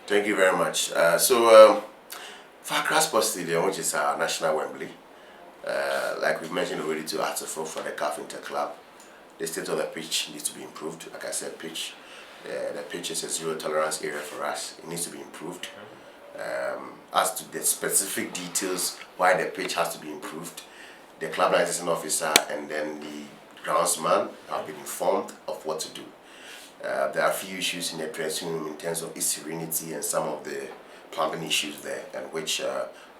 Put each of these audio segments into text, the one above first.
Thank you very much. For Accra Sports Stadium, which is our national Wembley, like we've mentioned already to Arteful for the CAF Inter Club, the state of the pitch needs to be improved. Like I said, the pitch is a zero tolerance area for us. It needs to be improved. As to the specific details why the pitch has to be improved, the club licensing officer and then the groundsman have been informed of what to do. There are a few issues in the dressing room in terms of its serenity and some of the plumbing issues there, and which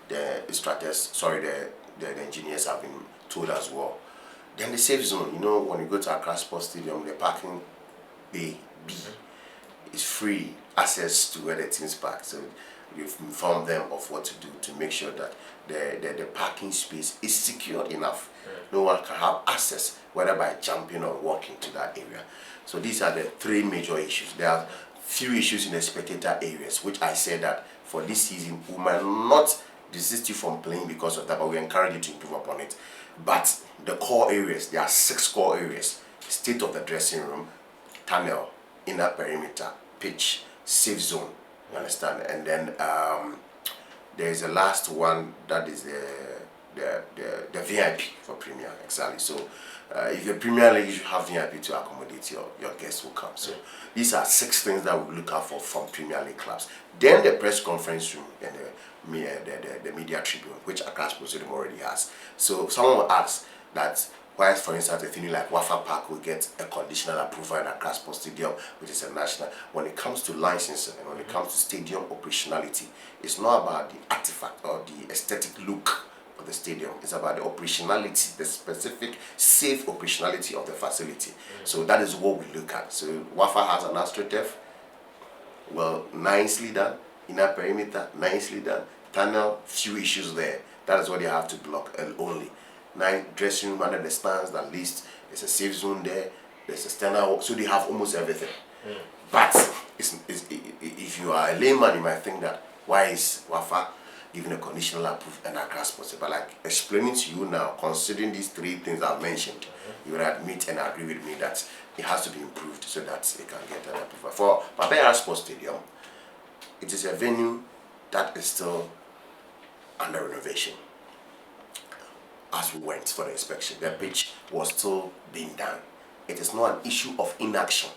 the instructors, the engineers have been told as well. Then the safe zone, when you go to Accra Sports Stadium, the parking bay B is free access to where the teams park. So you've informed them of what to do to make sure that the parking space is secured enough. No one can have access, whether by jumping or walking to that area. So these are the three major issues. There are few issues in the spectator areas, which I said that for this season we might not desist you from playing because of that, but we encourage you to improve upon it. But the core areas, there are 6 core areas: state of the dressing room, tunnel, inner perimeter, pitch, safe zone. You understand? And then there is a last one, that is the VIP for Premier. Exactly. So if you're Premier League, you should have VIP to accommodate your guests who come. So these are 6 things that we look out for from Premier League clubs. Then the press conference room and the media tribune, which Accra Sports Stadium already has. So someone will ask that why, for instance, a thing like Wafa Park will get a conditional approval in Accra Sports Stadium, which is a national. When it comes to licensing and when it comes to stadium operationality, it's not about the artifact or the aesthetic look of the stadium. It's about the operationality, the specific safe operationality of the facility. So that is what we look at. So Wafa has an AstroTurf, well, nicely done. Inner perimeter, nicely done. Tunnel, few issues there. That is what they have to block only. 9 dressing room under the stands, at least there's a safe zone there. There's a standard, so they have almost everything. But if you are a layman, you might think that why is Wafa giving a conditional approval and Accra Sports? But like explaining to you now, considering these 3 things I've mentioned, you will admit and agree with me that it has to be improved so that it can get an approval. For Baba Yara Sports Stadium, it is a venue that is still under renovation. As we went for the inspection, the pitch was still being done. It is not an issue of inaction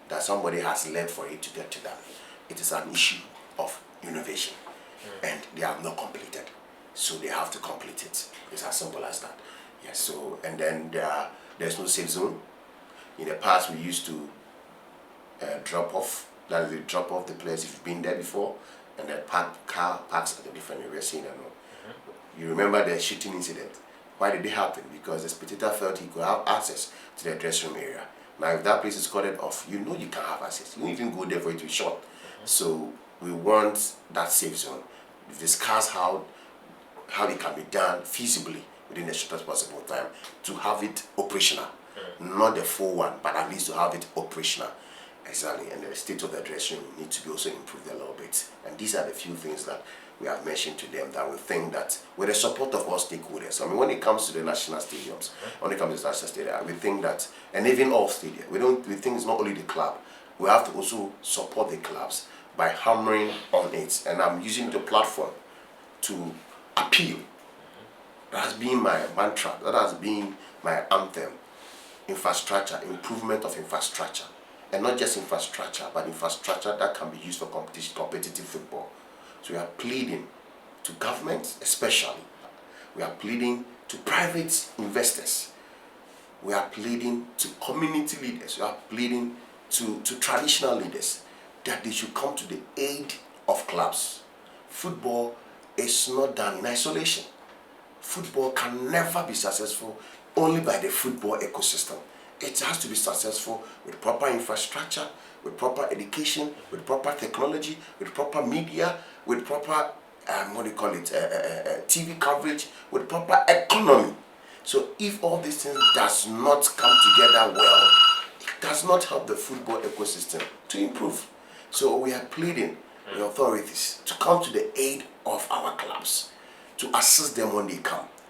that somebody has led for it to get to that. It is an issue of innovation, and they have not completed, so they have to complete it. It's as simple as that. Yes. So, and then there's no safe zone. In the past, we used to drop off. That is, they drop off the place if you've been there before, and then car parks at a different area. You remember the shooting incident? Why did it happen? Because the spectator felt he could have access to the dressing room area. Now, if that place is corded off, you know you can't have access. You won't even go there for it to be shot. So we want that safe zone. We discuss how it can be done feasibly within the shortest possible time to have it operational. Not the full one, but at least to have it operational. Exactly. And the state of the dressing room needs to be also improved a little bit. And these are the few things that we have mentioned to them that we think that with the support of all stakeholders, I mean, when it comes to the national stadiums, when it comes to the national stadium, we think that, and even all stadiums, we think it's not only the club, we have to also support the clubs by hammering on it. And I'm using the platform to appeal. That has been my mantra, that has been my anthem. Infrastructure, improvement of infrastructure. And not just infrastructure, but infrastructure that can be used for competitive football. So we are pleading to government, especially. We are pleading to private investors. We are pleading to community leaders. We are pleading to traditional leaders that they should come to the aid of clubs. Football is not done in isolation. Football can never be successful only by the football ecosystem. It has to be successful with proper infrastructure, with proper education, with proper technology, with proper media, with proper TV coverage, with proper economy. So if all these things does not come together well, it does not help the football ecosystem to improve. So we are pleading the authorities to come to the aid of our clubs, to assist them when they come.